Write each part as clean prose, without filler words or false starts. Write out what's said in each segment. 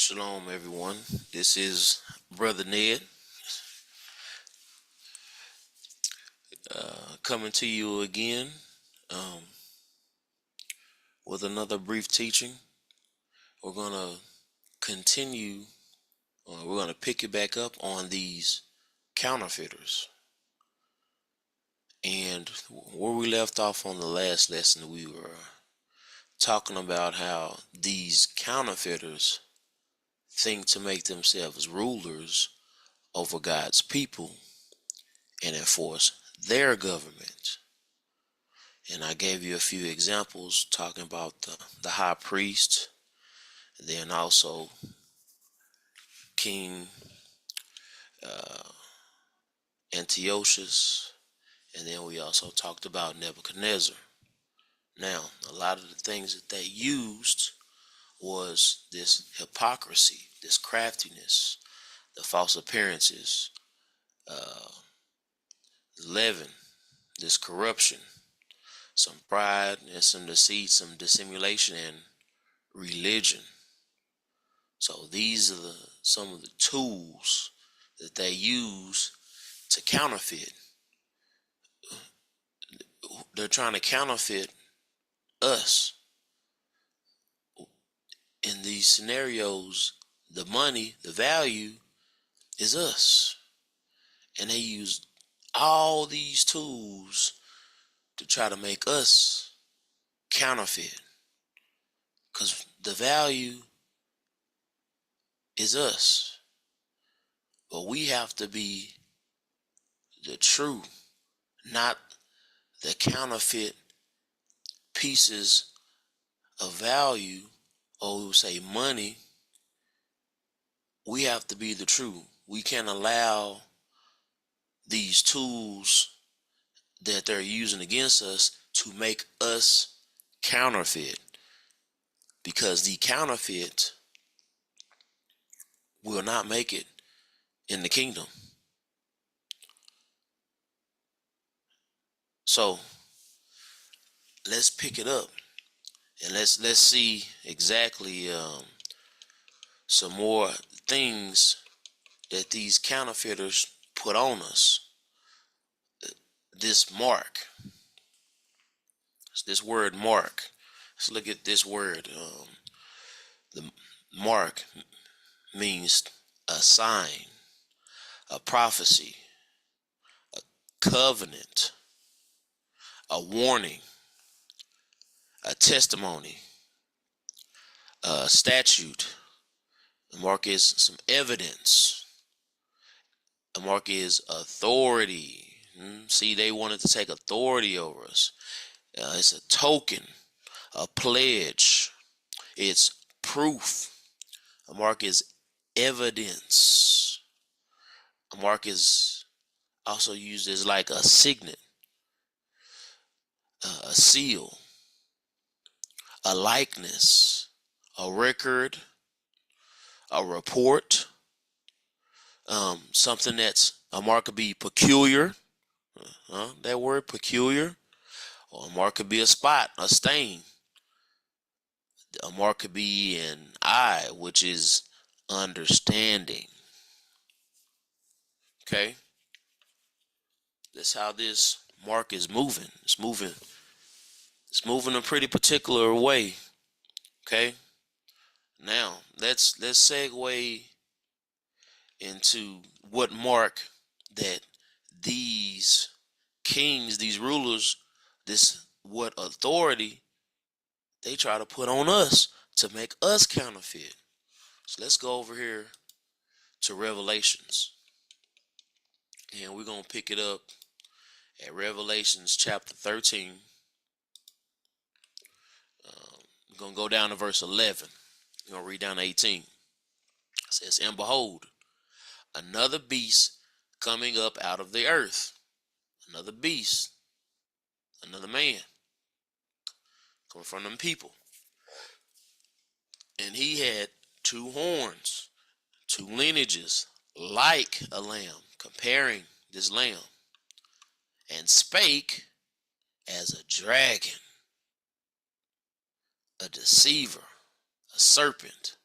Shalom, everyone. This is Brother Ned coming to you again with another brief teaching. We're going to continue, we're going to pick it back up on these counterfeiters. And where we left off on the last lesson, we were talking about how these counterfeiters think to make themselves rulers over God's people and enforce their government. And I gave you a few examples talking about the high priest, and then also King Antiochus, and then we also talked about Nebuchadnezzar. Now, a lot of the things that they used was this hypocrisy, this craftiness, the false appearances, leaven, this corruption, some pride and some deceit, some dissimulation, and religion. So these are some of the tools that they use to counterfeit. They're trying to counterfeit us. In these scenarios, the money, the value is us. And they use all these tools to try to make us counterfeit. Because the value is us. But we have to be the true, not the counterfeit pieces of value, or we'll say money. We have to be the true. We can't allow these tools that they're using against us to make us counterfeit, because the counterfeit will not make it in the kingdom. So let's pick it up and let's see exactly some more things that these counterfeiters put on us. This mark, this word mark. Let's look at this word. The mark means a sign, a prophecy, a covenant, a warning, a testimony, a statute. A mark is some evidence. A mark is authority. See, they wanted to take authority over us. It's a token, a pledge. It's proof. A mark is evidence. A mark is also used as like a signet, a seal, a likeness, a record, a report, something that's a mark could be peculiar, that word peculiar, or a mark could be a spot, a stain. A mark could be an eye, which is understanding. Okay, that's how this mark is moving. It's moving. It's moving a pretty particular way. Okay. Now let's segue into what mark that these kings, these rulers, this what authority they try to put on us to make us counterfeit. So let's go over here to Revelations, and we're gonna pick it up at Revelations chapter 13. We're gonna go down to verse 11. We're gonna read down to 18. It says, "And behold, another beast coming up out of the earth," another beast, another man coming from them people, "and he had two horns, two lineages, like a lamb," comparing this lamb, "and spake as a dragon, a deceiver, a serpent."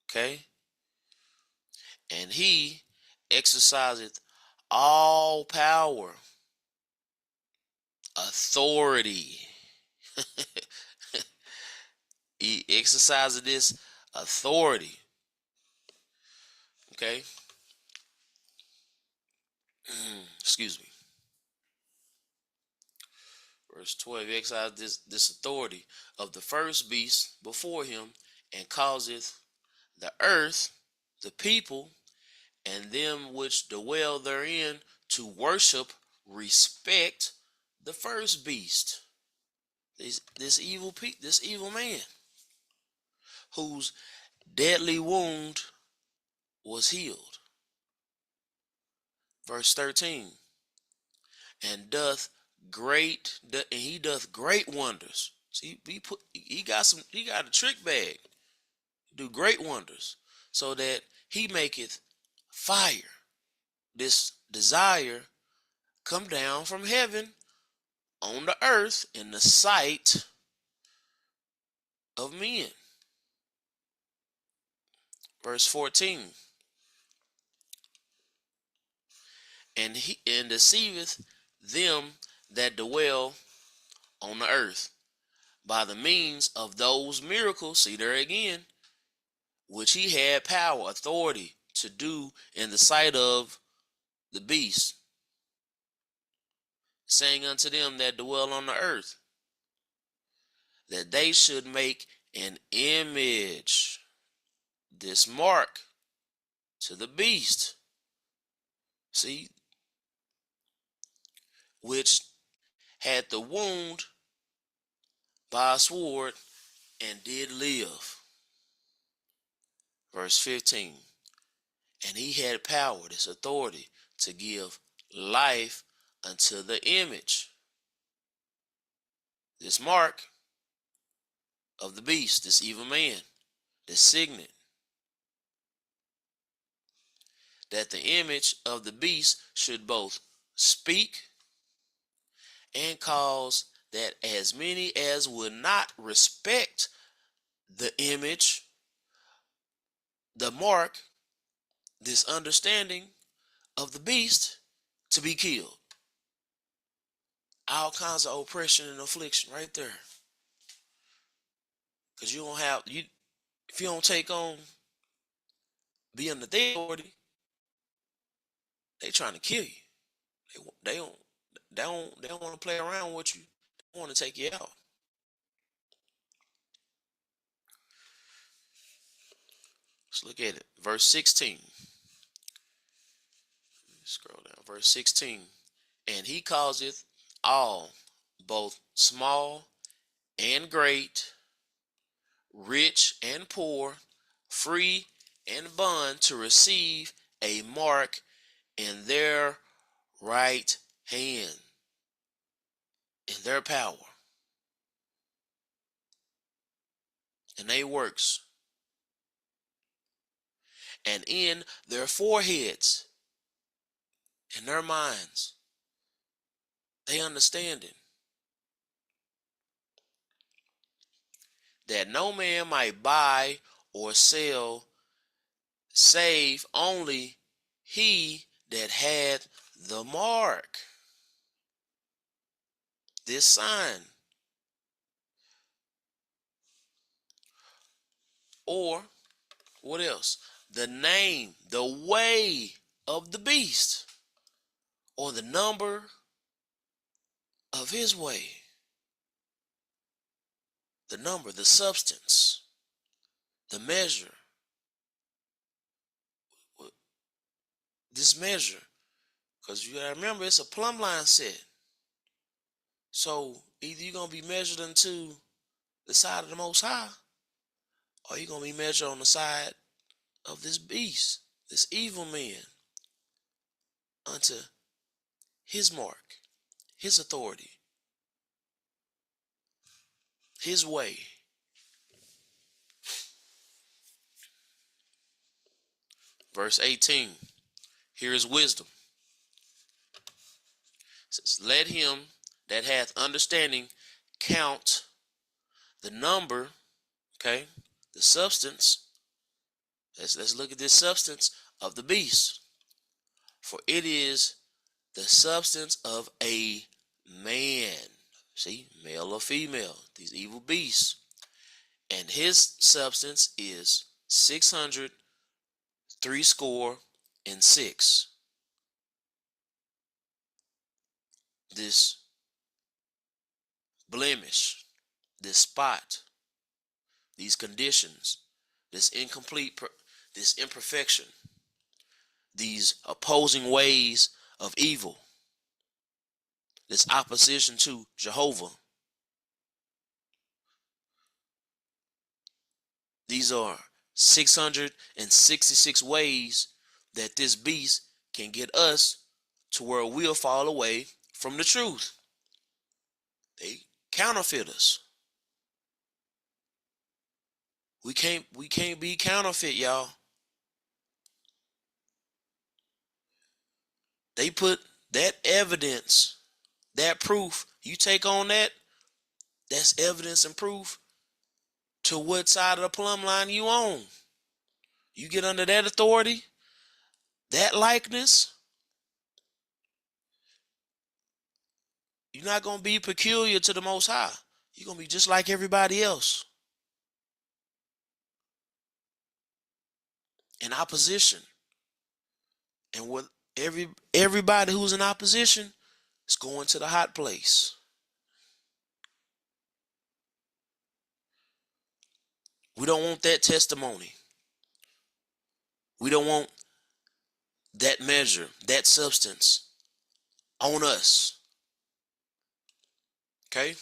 Okay, "and he exerciseth all power, authority." He exercises this authority. Okay, excuse me. Verse 12, "He exercises this authority of the first beast before him, and causeth the earth, the people, and them which dwell therein to worship, respect the first beast." This evil man, whose deadly wound was healed. Verse 13, "and he doth great wonders." See, he got a trick bag. He do great wonders, so that he maketh fire, this desire, come down from heaven on the earth in the sight of men. Verse 14, and deceiveth them that dwell on the earth by the means of those miracles," see there again, "which he had power, authority to do in the sight of the beast, saying unto them that dwell on the earth, that they should make an image," this mark, "to the beast." See, "which had the wound by a sword, and did live." Verse 15, "and he had power," this authority, "to give life unto the image," this mark of the beast, this evil man, this signet, "that the image of the beast should both speak, and cause that as many as would not respect the image, the mark, this understanding of the beast, to be killed." All kinds of oppression and affliction right there. Because if you don't take on being the authority, they trying to kill you. They don't want to play around with you. They want to take you out. Let's look at it. Verse 16. Scroll down. Verse 16. "And he causeth all, both small and great, rich and poor, free and bond, to receive a mark in their right hand," in their power, "and they works and in their foreheads, in their minds, they understanding that no man might buy or sell save only he that had the mark, this sign, or what else? The name, the way of the beast, or the number of his way. The number, the substance, the measure, this measure. Because you gotta remember, it's a plumb line set. So either you're gonna be measured unto the side of the Most High, or you're gonna be measured on the side of this beast, this evil man, unto his mark, his authority, his way. Verse 18, here is wisdom. It says, let him that hath understanding count the number, okay, the substance. Let's look at this substance of the beast. For it is the substance of a man. See, male or female, these evil beasts. And his substance is 666. This blemish, this spot, these conditions, this this imperfection, these opposing ways of evil, this opposition to Jehovah. These are 666 ways that this beast can get us to where we'll fall away from the truth. They counterfeit us. We can't be counterfeit, y'all. They put that evidence, that proof, you take on that, that's evidence and proof to what side of the plumb line you on. You get under that authority, that likeness, you're not going to be peculiar to the Most High. You're going to be just like everybody else. In opposition. And what everybody who's in opposition is going to the hot place. We don't want that testimony. We don't want that measure, that substance on us. Okay?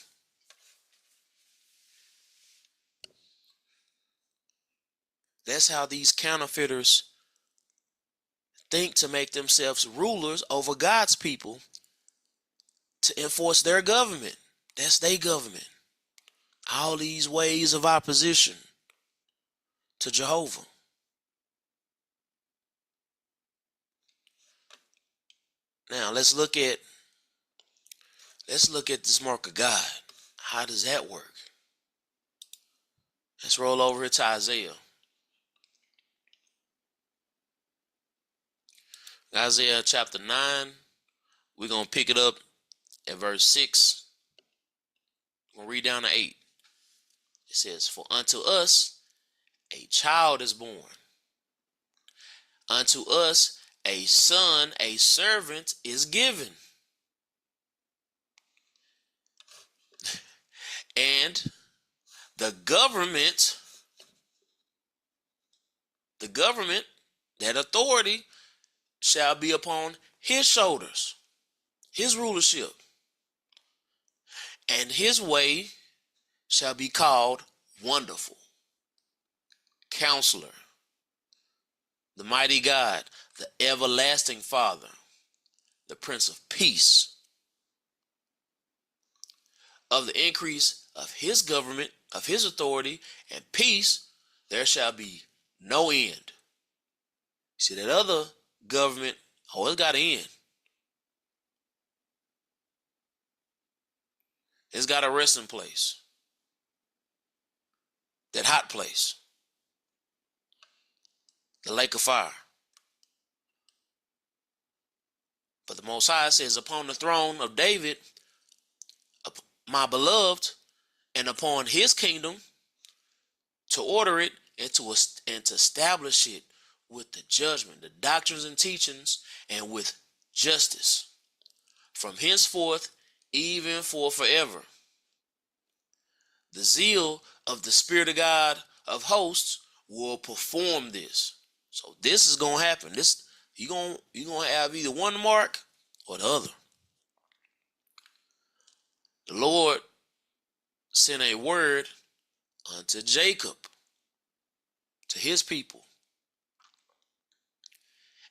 That's how these counterfeiters think to make themselves rulers over God's people to enforce their government. That's their government. All these ways of opposition to Jehovah. Now let's look at this mark of God. How does that work? Let's roll over here to Isaiah. Isaiah chapter 9. We're going to pick it up at verse 6. We'll read down to 8. It says, for unto us a child is born. Unto us a son, a servant is given. And the government, that authority shall be upon his shoulders, his rulership. And his way shall be called Wonderful, Counselor, the Mighty God, the Everlasting Father, the Prince of Peace. Of the increase of his government, of his authority and peace, there shall be no end. See, that other government, oh, it's got to end. It's got a resting place. That hot place. The lake of fire. But the Most High says, upon the throne of David, my beloved, and upon his kingdom, to order it and to establish it with the judgment, the doctrines and teachings, and with justice, from henceforth, even for forever. The zeal of the Spirit of God of hosts will perform this. So this is gonna happen. This you're gonna have either one mark or the other. The Lord sent a word unto Jacob, to his people,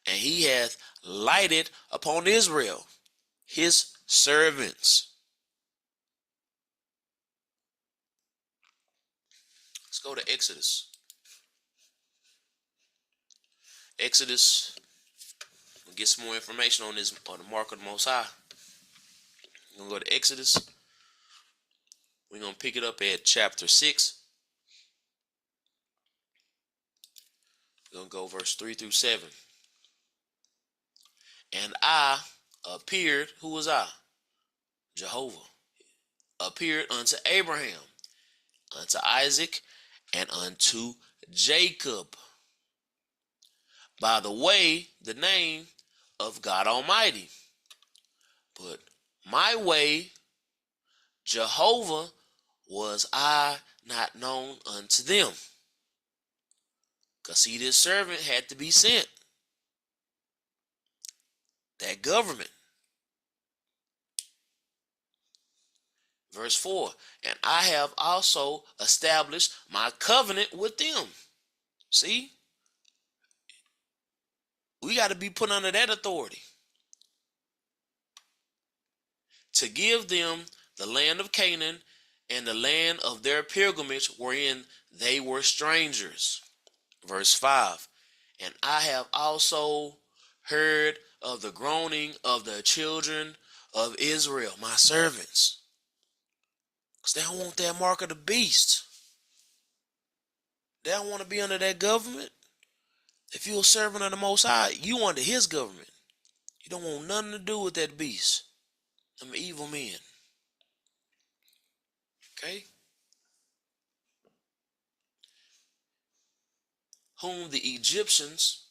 and he hath lighted upon Israel, his servants. Let's go to Exodus. Exodus. We'll get some more information on this, on the mark of the Most High. We're gonna go to Exodus. We're gonna pick it up at chapter 6. We're gonna go verse 3 through 7. And I appeared, who was I? Jehovah. Appeared unto Abraham, unto Isaac, and unto Jacob by the way, the name of God Almighty. But my way, Jehovah, was I not known unto them. Because see, this servant had to be sent. That government. Verse 4, and I have also established my covenant with them. See? We got to be put under that authority. To give them the land of Canaan and the land of their pilgrimage wherein they were strangers. Verse 5, and I have also heard of the groaning of the children of Israel, my servants. Because they don't want that mark of the beast. They don't want to be under that government. If you're a servant of the Most High, you under his government. You don't want nothing to do with that beast. Them evil men. Okay? Whom the Egyptians,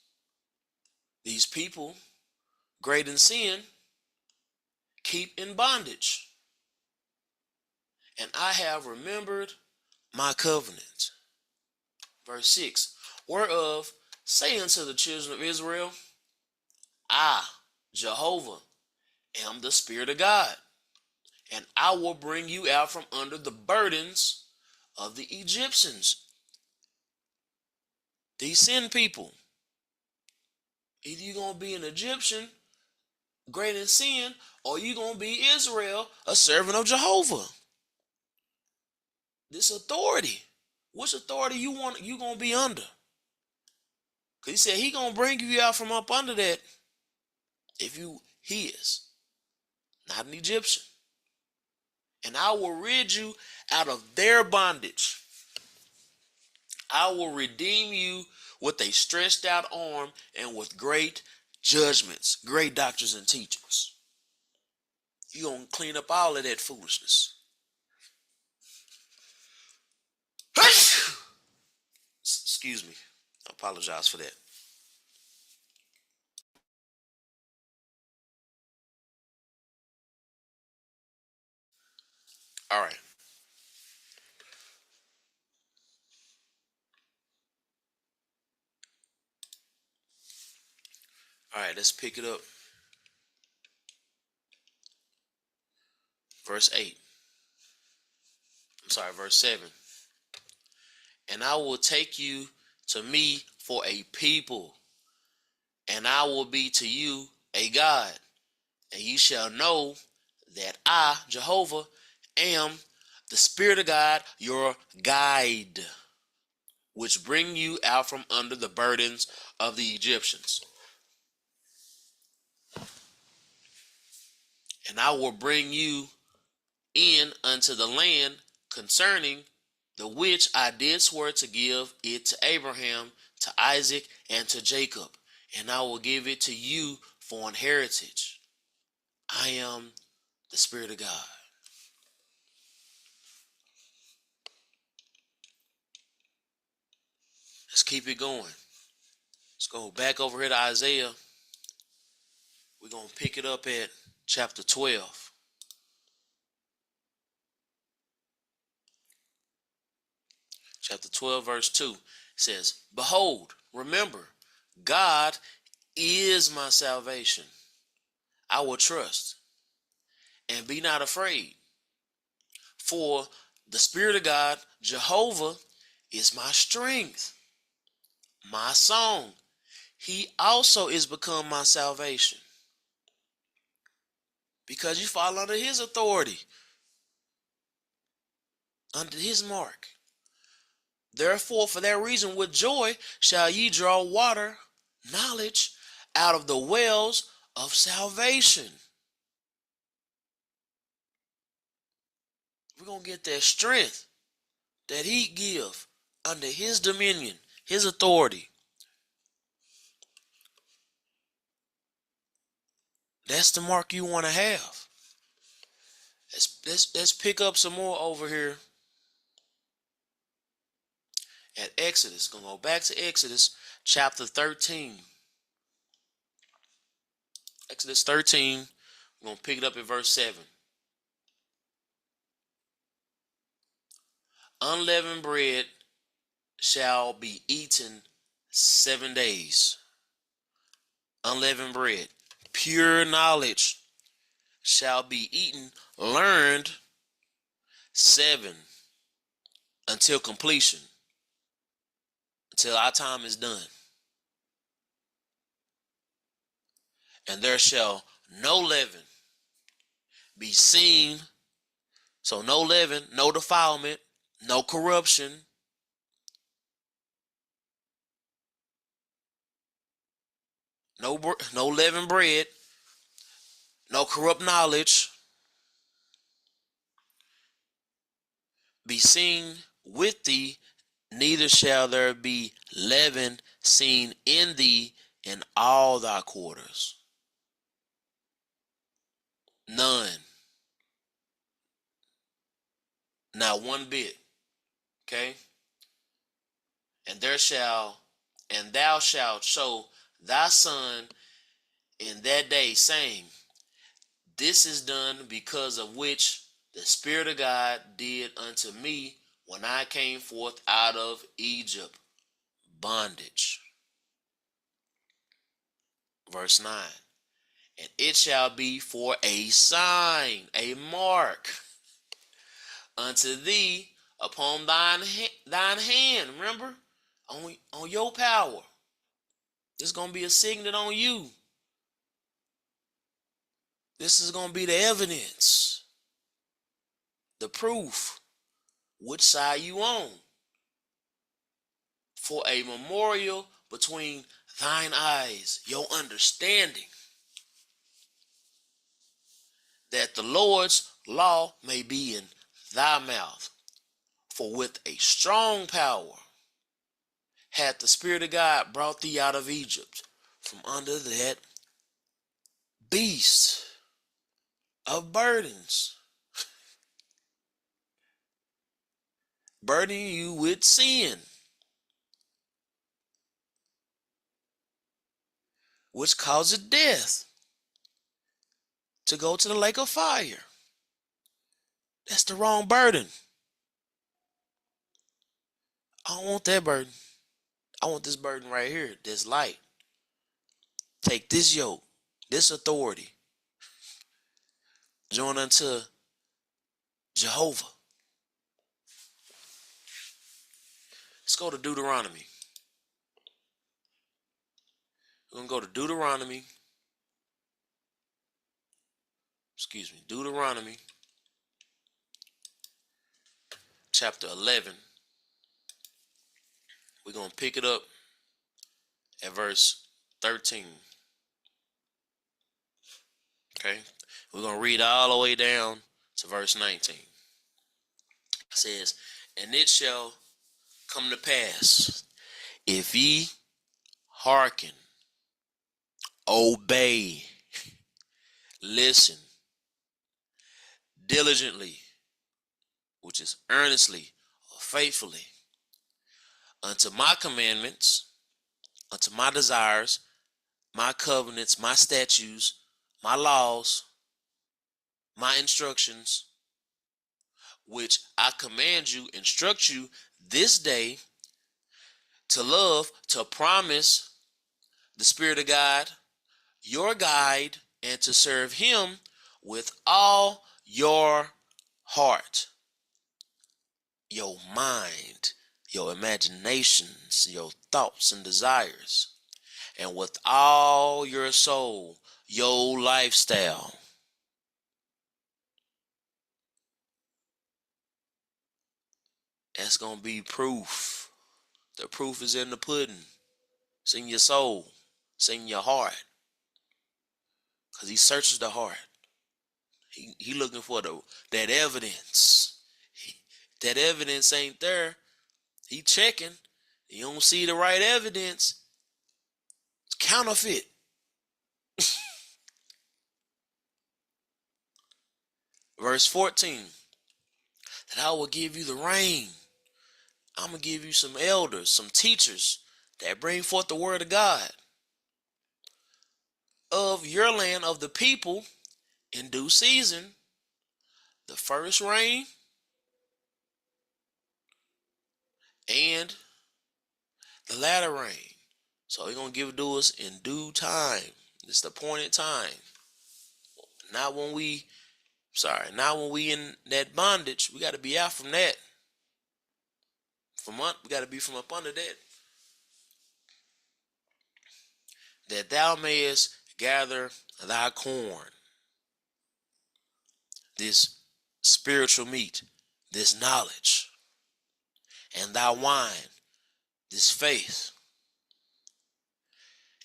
these people, great in sin, keep in bondage. And I have remembered my covenant. Verse 6, whereof say unto the children of Israel, I, Jehovah, am the Spirit of God, and I will bring you out from under the burdens of the Egyptians. These sin people. Either you're going to be an Egyptian, great in sin, or you're going to be Israel, a servant of Jehovah. This authority. Which authority you going to be under? Because he said he going to bring you out from up under that if you his, not an Egyptian. And I will rid you out of their bondage. I will redeem you with a stretched out arm and with great judgments, great doctrines and teachings. You're going to clean up all of that foolishness. Excuse me. I apologize for that. All right. All right, let's pick it up. Verse 8. I'm sorry, verse 7. And I will take you to me for a people, and I will be to you a God, and ye shall know that I, Jehovah, am the Spirit of God, your guide, which bring you out from under the burdens of the Egyptians. And I will bring you in unto the land concerning the which I did swear to give it to Abraham, to Isaac, and to Jacob, and I will give it to you for an heritage. I am the Spirit of God. Let's keep it going. Let's go back over here to Isaiah. We're going to pick it up at chapter 12. Chapter 12, verse 2 says, Behold, remember, God is my salvation. I will trust and be not afraid. For the Spirit of God, Jehovah, is my strength, my song. He also is become my salvation. Because you fall under his authority, under his mark. Therefore, for that reason, with joy shall ye draw water, knowledge, out of the wells of salvation. We're going to get that strength that he give under his dominion, his authority. That's the mark you want to have. Let's pick up some more over here at Exodus. Gonna go back to Exodus chapter 13. Exodus 13. We're gonna pick it up at verse 7. Unleavened bread shall be eaten 7 days. Unleavened bread. Pure knowledge shall be eaten, learned 7 until completion. Until our time is done. And there shall no leaven be seen. So no leaven, no defilement, no corruption. No leavened bread, no corrupt knowledge be seen with thee, neither shall there be leaven seen in thee in all thy quarters. None. Not one bit. Okay? And thou shalt show thy son in that day, saying, This is done because of which the Spirit of God did unto me when I came forth out of Egypt, bondage. Verse 9. And it shall be for a sign, a mark unto thee upon thine hand. Remember? On your power. This is going to be a signet on you. This is going to be the evidence. The proof. Which side you on. For a memorial between thine eyes. Your understanding. That the Lord's law may be in thy mouth. For with a strong power hath the Spirit of God brought thee out of Egypt, from under that beast of burdens, burdening you with sin, which causeth death, to go to the lake of fire. That's the wrong burden. I don't want that burden. I want this burden right here, this light. Take this yoke, this authority, join unto Jehovah. Let's go to Deuteronomy. We're going to go to Deuteronomy. Deuteronomy chapter 11. We're going to pick it up at verse 13. Okay? We're going to read all the way down to verse 19. It says, "And it shall come to pass, if ye hearken, obey, listen diligently," which is earnestly or faithfully, "unto my commandments, unto my desires, my covenants, my statutes, my laws, my instructions, which I command you, instruct you this day, to love, to promise the Spirit of God, your guide, and to serve him with all your heart, your mind, your imaginations, your thoughts and desires, and with all your soul, your lifestyle." That's going to be proof. The proof is in the pudding. It's in your soul. It's in your heart. Because he searches the heart. He looking for that evidence. That evidence ain't there. He checking. You don't see the right evidence. It's counterfeit. Verse 14. "That I will give you the rain. I'm going to give you some elders, some teachers that bring forth the word of God of your land, of the people, in due season, the first rain and the latter rain." So he's going to give it to us in due time. It's the appointed time. Not when we in that bondage. We got to be out from that. We got to be from up under that. "That thou mayest gather thy corn," this spiritual meat, this knowledge, "and thy wine," this faith,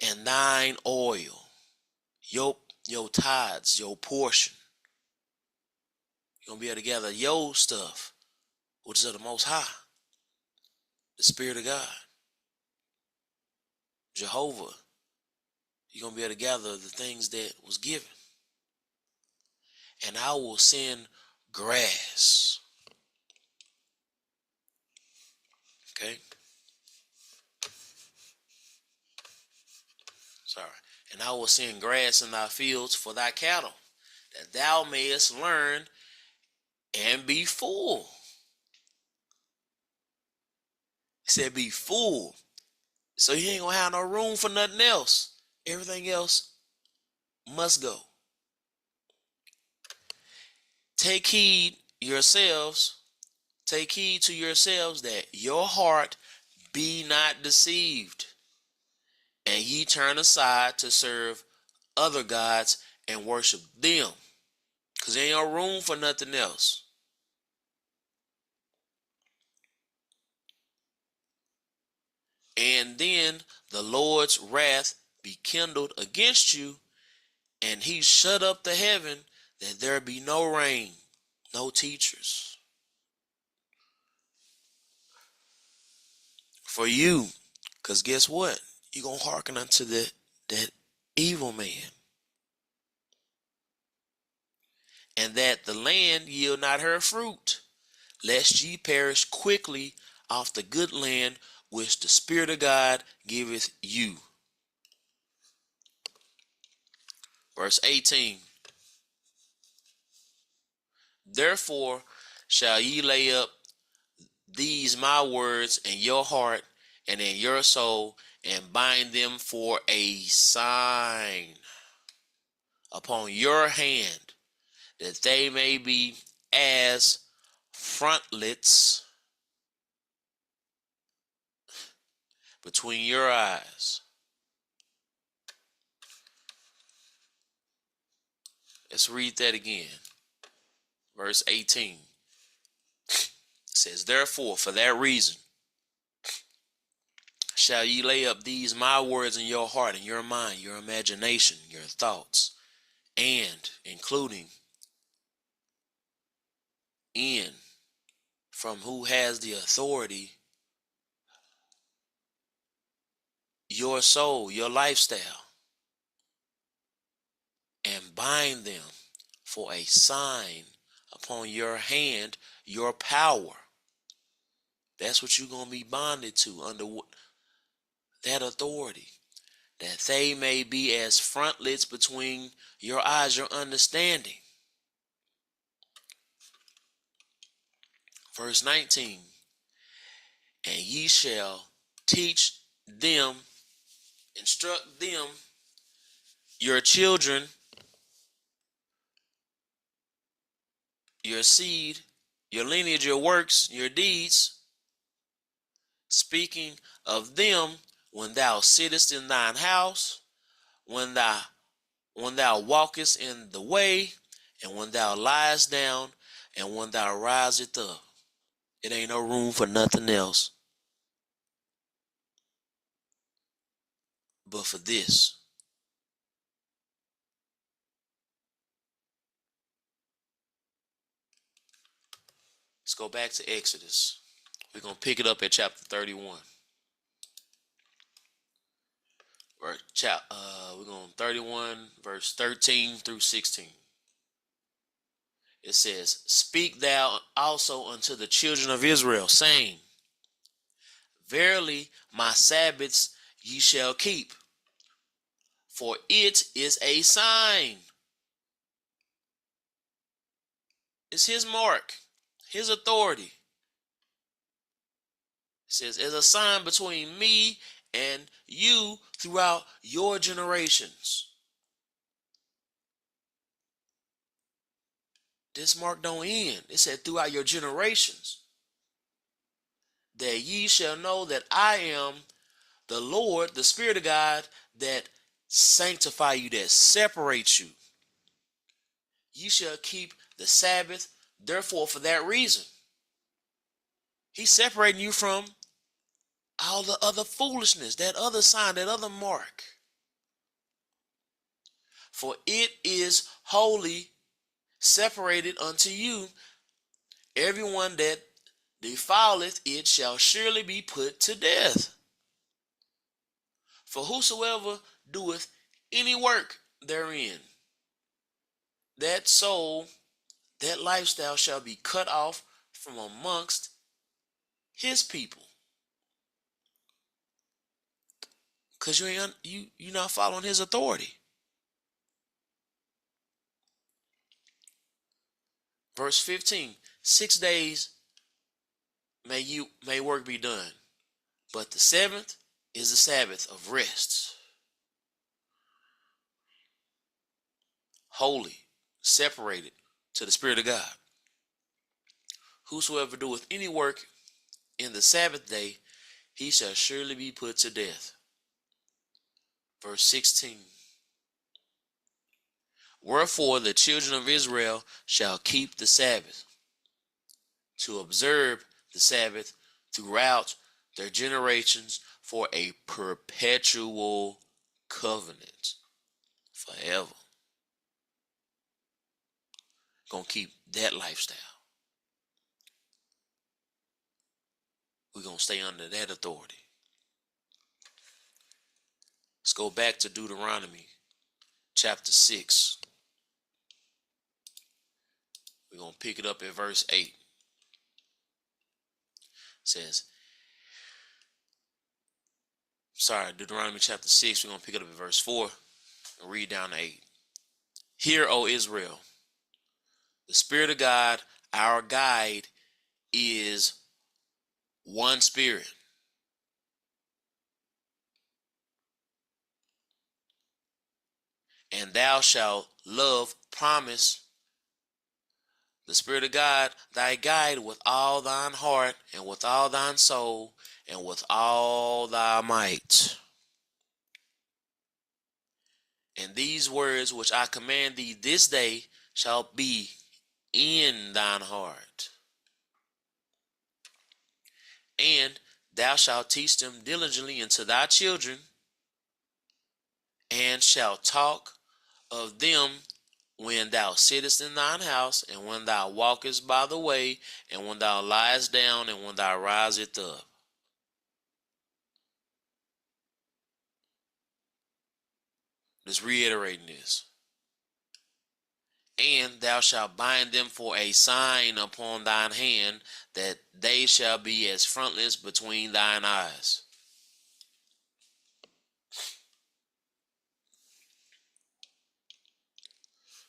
"and thine oil," your tithes, your portion. You're going to be able to gather your stuff, which is of the Most High, the Spirit of God, Jehovah. You're going to be able to gather the things that was given. "And I will send grass." Okay? Sorry. "And I will send grass in thy fields for thy cattle, that thou mayest learn and be full." He said be full. So you ain't going to have no room for nothing else. Everything else must go. Take heed to yourselves that your heart be not deceived, and ye turn aside to serve other gods and worship them. Because there ain't no room for nothing else. "And then the Lord's wrath be kindled against you, and he shut up the heaven, that there be no rain," no teachers, "for you." Because guess what? You're going to hearken unto that evil man. "And that the land yield not her fruit, lest ye perish quickly off the good land which the Spirit of God giveth you." Verse 18. "Therefore shall ye lay up these my words in your heart and in your soul, and bind them for a sign upon your hand, that they may be as frontlets between your eyes." Let's read that again. Verse 18 says, "Therefore, for that reason, shall ye lay up these my words in your heart and your mind, your imagination, your thoughts, and including in from who has the authority, your soul, your lifestyle, and bind them for a sign upon your hand, your power. That's what you're going to be bonded to under that authority, that they may be as frontlets between your eyes, your understanding. Verse 19, and ye shall teach them, instruct them, your children, your seed, your lineage, your works, your deeds, speaking of them when thou sittest in thine house, when thou walkest in the way, and when thou liest down, and when thou risest up. It ain't no room for nothing else but for this. Let's go back to Exodus. We're going to pick it up at chapter 31. We're going 31, verse 13 through 16. It says, speak thou also unto the children of Israel, saying, verily my Sabbaths ye shall keep, for it is a sign. It's his mark, his authority. It says, as a sign between me and you throughout your generations. This mark don't end. It said throughout your generations, that ye shall know that I am the Lord, the Spirit of God, that sanctify you, that separates you. Ye shall keep the Sabbath. Therefore, for that reason, he's separating you from all the other foolishness, that other sign, that other mark. For it is holy, separated unto you. Everyone that defileth it shall surely be put to death. For whosoever doeth any work therein, that soul, that lifestyle shall be cut off from amongst his people. Because you're not following his authority. Verse 15, 6 days may work be done, but the seventh is the Sabbath of rest. Holy, separated to the Spirit of God. Whosoever doeth any work in the Sabbath day, he shall surely be put to death. Verse 16. Wherefore the children of Israel shall keep the Sabbath, to observe the Sabbath throughout their generations for a perpetual covenant. Forever. Gonna keep that lifestyle. We're gonna stay under that authority. Let's go back to Deuteronomy chapter 6. We're gonna pick it up at verse 8. It says, Deuteronomy chapter 6, we're gonna pick it up at verse 4 and read down to 8. Hear, O Israel, the Spirit of God, our guide, is one Spirit. And thou shalt love, promise, the Spirit of God, thy guide, with all thine heart, and with all thine soul, and with all thy might. And these words which I command thee this day shall be in thine heart. And thou shalt teach them diligently unto thy children, and shalt talk of them when thou sittest in thine house, and when thou walkest by the way, and when thou liest down, and when thou risest up. Just reiterating this. And thou shalt bind them for a sign upon thine hand, that they shall be as frontlets between thine eyes.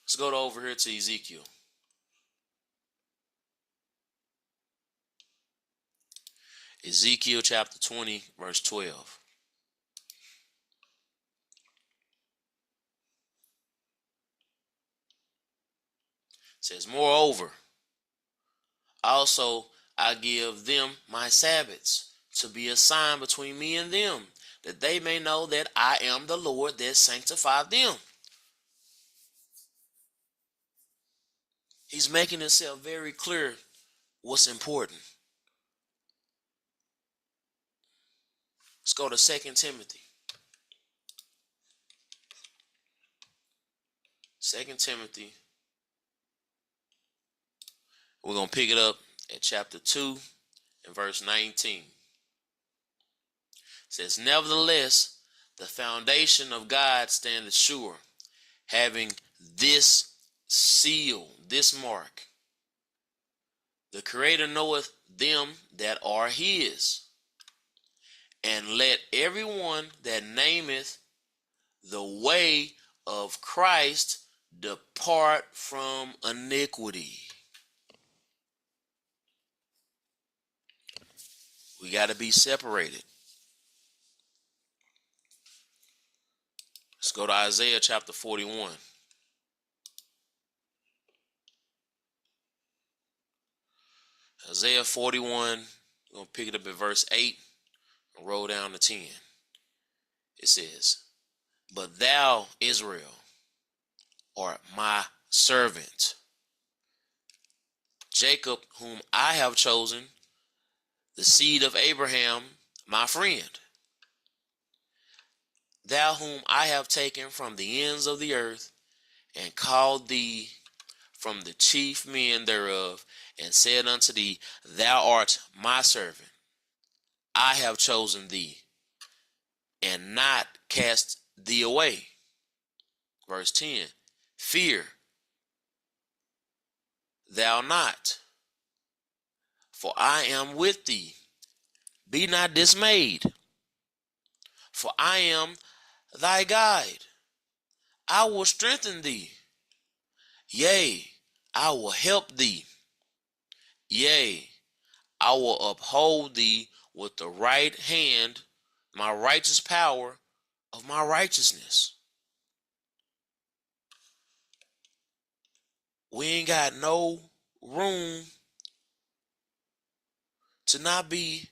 Let's go over here to Ezekiel. Ezekiel chapter 20, verse 12. It says, moreover, also I give them my Sabbaths to be a sign between me and them, that they may know that I am the Lord that sanctified them. He's making himself very clear what's important. Let's go to 2 Timothy. 2 Timothy. We're going to pick it up at chapter 2 and verse 19. It says, nevertheless, the foundation of God standeth sure, having this seal, this mark. The Creator knoweth them that are his. And let everyone that nameth the way of Christ depart from iniquity. We got to be separated. Let's go to Isaiah chapter 41. Isaiah 41, we're going to pick it up at verse 8 and roll down to 10. It says, but thou, Israel, art my servant, Jacob, whom I have chosen, the seed of Abraham, my friend. Thou whom I have taken from the ends of the earth, and called thee from the chief men thereof, and said unto thee, thou art my servant. I have chosen thee, and not cast thee away. Verse 10, fear thou not, for I am with thee. Be not dismayed, for I am thy guide. I will strengthen thee. Yea, I will help thee. Yea, I will uphold thee with the right hand, my righteous power of my righteousness. We ain't got no room to not be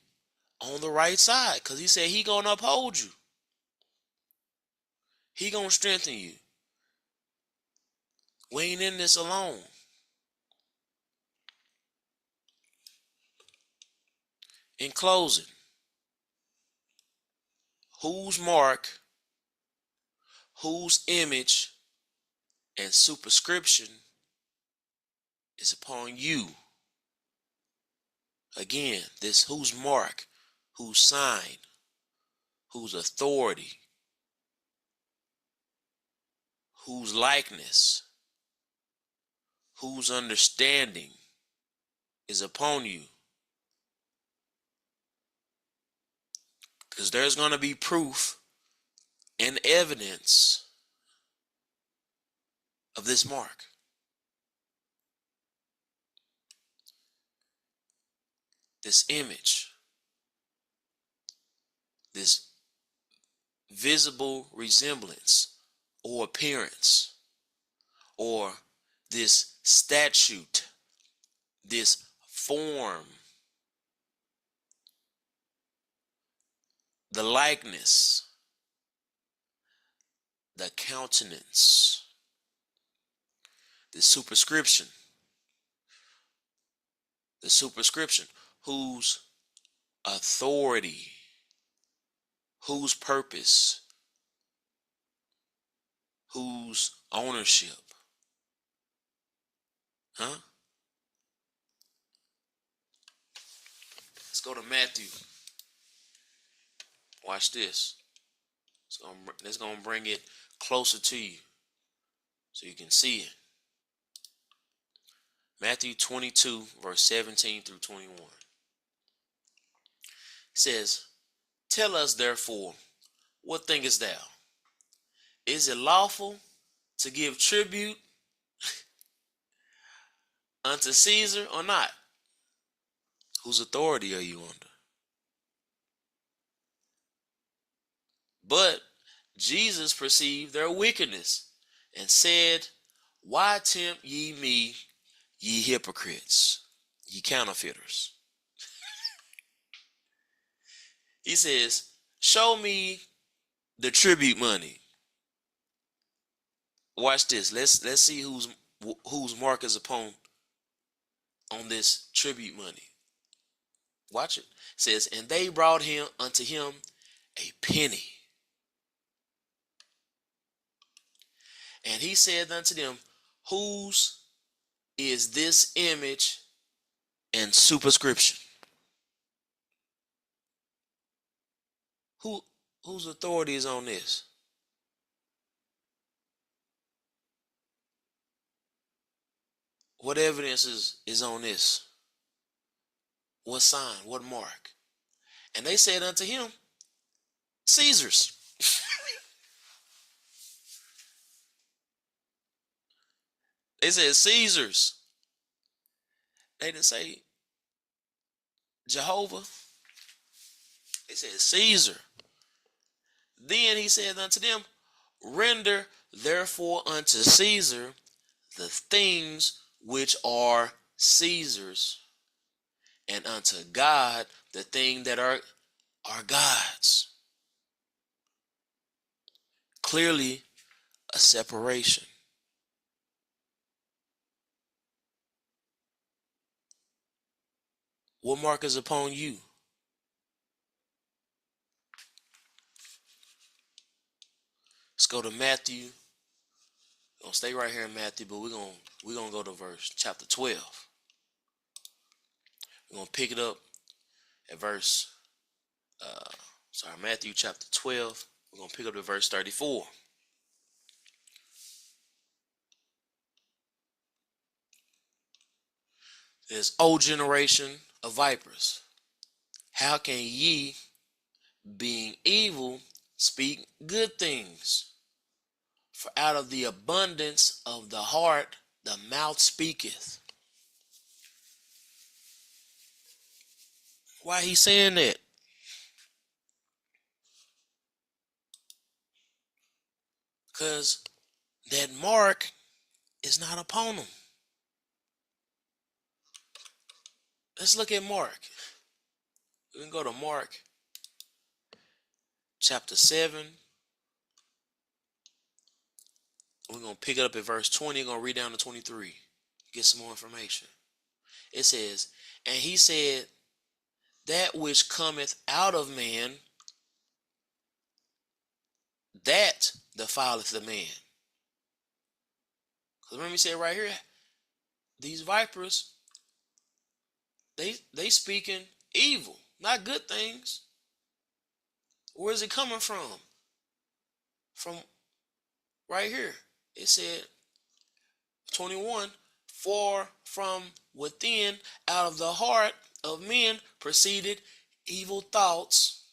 on the right side, because he said he gonna uphold you. He gonna strengthen you. We ain't in this alone. In closing, whose mark, whose image, and superscription is upon you? Again, this whose mark, whose sign, whose authority, whose likeness, whose understanding is upon you. Because there's going to be proof and evidence of this mark. This image, this visible resemblance or appearance, or this statute, this form, the likeness, the countenance, the superscription, whose authority, whose purpose, whose ownership. Huh? Let's go to Matthew. Watch this. It's gonna bring it closer to you so you can see it. Matthew 22, verse 17 through 21. It says, "Tell us therefore, what thinkest thou? Is it lawful to give tribute unto Caesar or not? Whose authority are you under?" But Jesus perceived their wickedness and said, "Why tempt ye me, ye hypocrites, ye counterfeiters?" He says, "Show me the tribute money." Watch this. Let's see whose mark is upon on this tribute money. Watch it. It says, "And they brought him unto him a penny. And he said unto them, Whose is this image and superscription?" Whose authority is on this? What evidence is on this? What sign? What mark? And they said unto him, "Caesar's." They said Caesar's. They didn't say Jehovah. They said Caesar. Then he said unto them, "Render therefore unto Caesar the things which are Caesar's, and unto God the things that are God's." Clearly a separation. What mark is upon you? Let's go to Matthew. We're gonna stay right here in Matthew, but we're gonna go to chapter 12. We're gonna pick it up at Matthew chapter 12. We're gonna pick up at verse 34. There's, "O generation of vipers, how can ye, being evil, speak good things? For out of the abundance of the heart the mouth speaketh." Why he saying that? Because that mark is not upon them. Let's look at Mark. We can go to Mark chapter 7. We're going to pick it up at verse 20. We're going to read down to 23. Get some more information. It says, "And he said, That which cometh out of man, that defileth the man." Because remember he said right here, these vipers, they speaking evil, not good things. Where is it coming from? From right here. It said, 21, "For from within, out of the heart of men proceeded evil thoughts,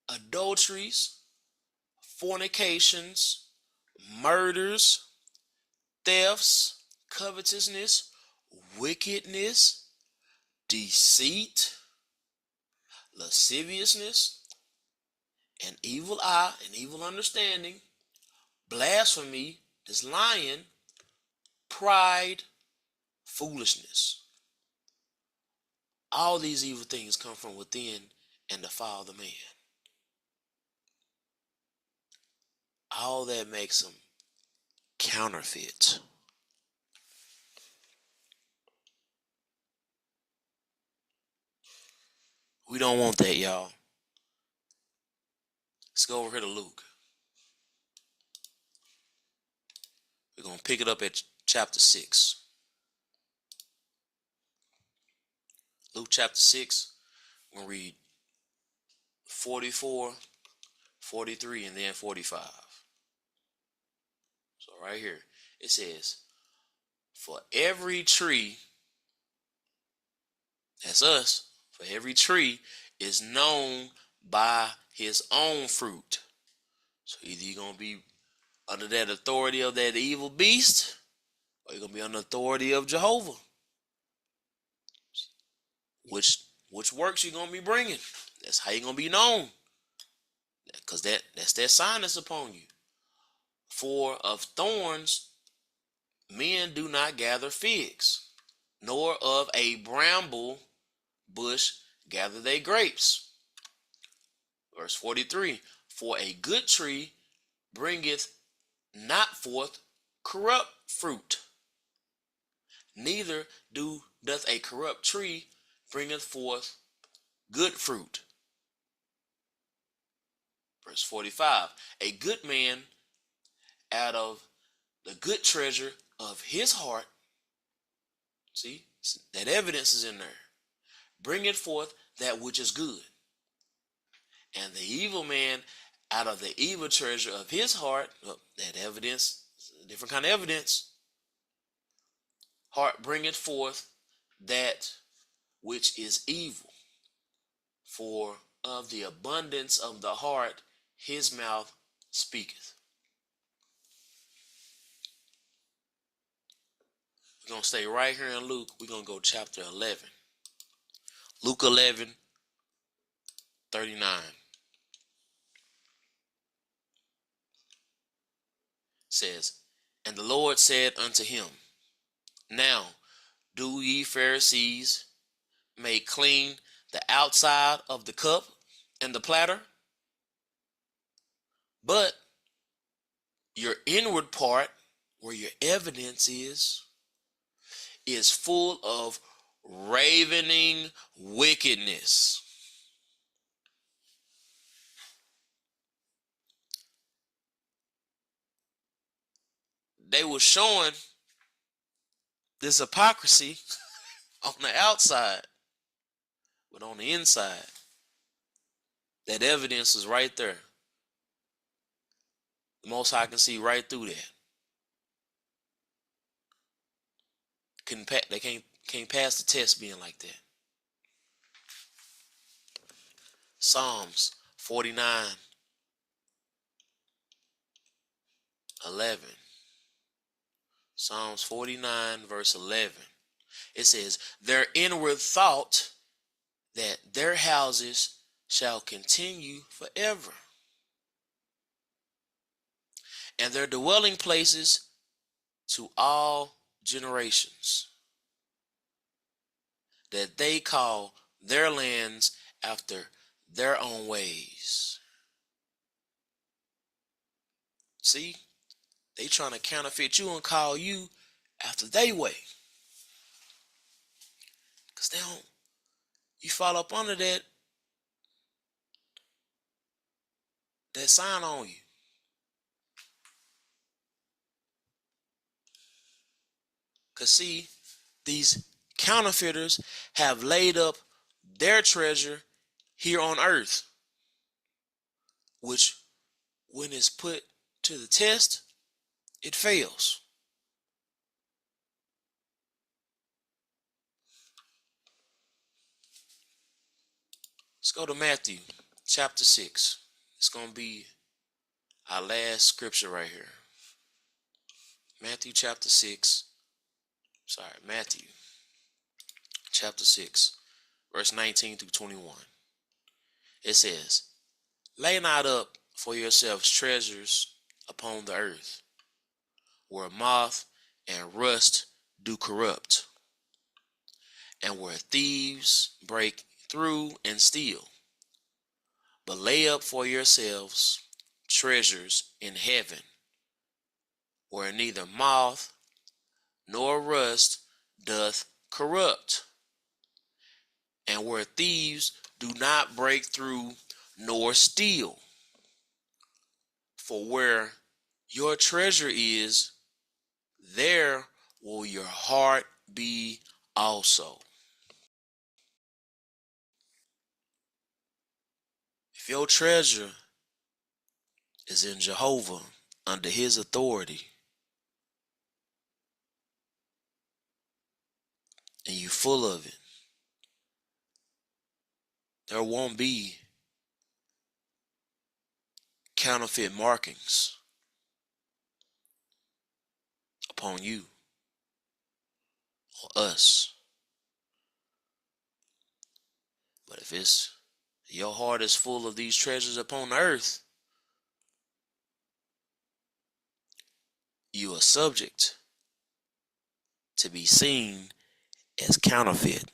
adulteries, fornications, murders, thefts, covetousness, wickedness, deceit, lasciviousness, an evil eye, an evil understanding, blasphemy," this lying, "pride, foolishness." All these evil things come from within and defile the man. All that makes them counterfeit. We don't want that, y'all. Let's go over here to Luke. We're going to pick it up at chapter 6. Luke chapter 6, we're going to read 44, 43, and then 45. So right here, it says, for every tree, that's us, for every tree is known by his own fruit. So either you're going to be under that authority of that evil beast, or you're going to be under the authority of Jehovah. Which works you're going to be bringing. That's how you're going to be known. Because that's that sign that's upon you. For of thorns men do not gather figs, nor of a bramble bush gather they grapes. Verse 43, for a good tree bringeth not forth corrupt fruit, neither doth a corrupt tree bringeth forth good fruit. Verse 45, a good man out of the good treasure of his heart, see, that evidence is in there, bringeth forth that which is good. And the evil man out of the evil treasure of his heart, that evidence, different kind of evidence, heart bringeth forth that which is evil. For of the abundance of the heart his mouth speaketh. We're going to stay right here in Luke. We're going to go chapter 11. Luke 11, 39. Says, and the Lord said unto him, now do ye Pharisees make clean the outside of the cup and the platter, but your inward part, where your evidence is full of ravening wickedness. They were showing this hypocrisy on the outside, but on the inside, that evidence is right there. The Most High can see right through that. They can't pass the test being like that. Psalms 49, 11. Psalms 49, verse 11. It says, their inward thought that their houses shall continue forever, and their dwelling places to all generations, that they call their lands after their own ways. See, they trying to counterfeit you and call you after they way. Because you fall up under that sign on you. Because see, these counterfeiters have laid up their treasure here on earth, which when it's put to the test, it fails. Let's go to Matthew chapter 6. It's going to be our last scripture right here. Matthew chapter 6, verse 19 through 21. It says, lay not up for yourselves treasures upon the earth, where moth and rust do corrupt, and where thieves break through and steal. But lay up for yourselves treasures in heaven, where neither moth nor rust doth corrupt, and where thieves do not break through nor steal. For where your treasure is, there will your heart be also. If your treasure is in Jehovah, under his authority, and you full of it, there won't be counterfeit markings upon you or us. But if your heart is full of these treasures upon earth, you are subject to be seen as counterfeit.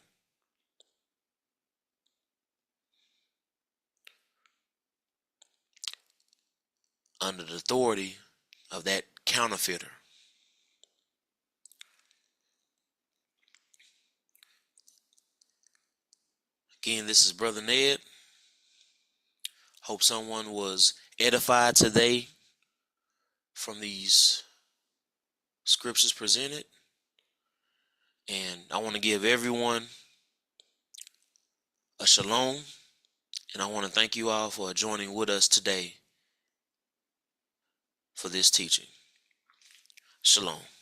Under the authority of that counterfeiter. Again, this is Brother Ned. Hope someone was edified today from these scriptures presented. And I want to give everyone a shalom. And I want to thank you all for joining with us today for this teaching. Shalom.